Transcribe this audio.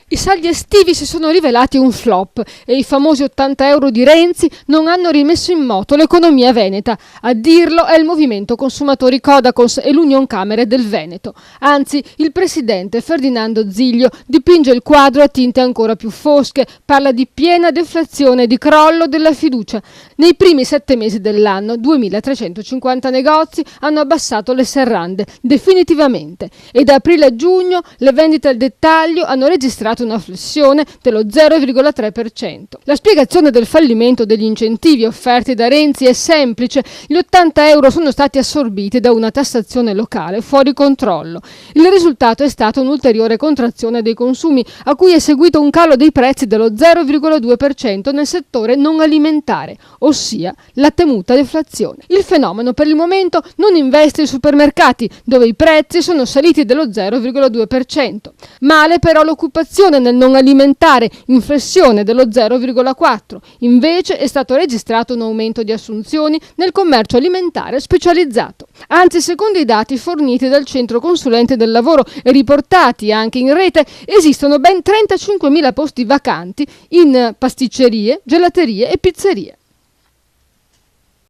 I saldi estivi si sono rivelati un flop e i famosi 80 euro di Renzi non hanno rimesso in moto l'economia veneta. A dirlo è il movimento consumatori Codacons e l'Unioncamere del Veneto. Anzi, il presidente Ferdinando Ziglio dipinge il quadro a tinte ancora più fosche, parla di piena deflazione e di crollo della fiducia. Nei primi 7 mesi dell'anno, 2.350 negozi hanno abbassato le serrande, definitivamente, e da aprile a giugno le vendite al dettaglio hanno registrato una flessione dello 0,3%. La spiegazione del fallimento degli incentivi offerti da Renzi è semplice: gli 80 euro sono stati assorbiti da una tassazione locale fuori controllo. Il risultato è stata un'ulteriore contrazione dei consumi, a cui è seguito un calo dei prezzi dello 0,2% nel settore non alimentare, ossia la temuta deflazione. Il fenomeno per il momento non investe i supermercati, dove i prezzi sono saliti dello 0,2%. Male però l'occupazione nel non alimentare, in flessione dello 0,4%. Invece è stato registrato un aumento di assunzioni nel commercio alimentare specializzato. Anzi, secondo i dati forniti dal Centro Consulente del Lavoro e riportati anche in rete, esistono ben 35.000 posti vacanti in pasticcerie, gelaterie e pizzerie.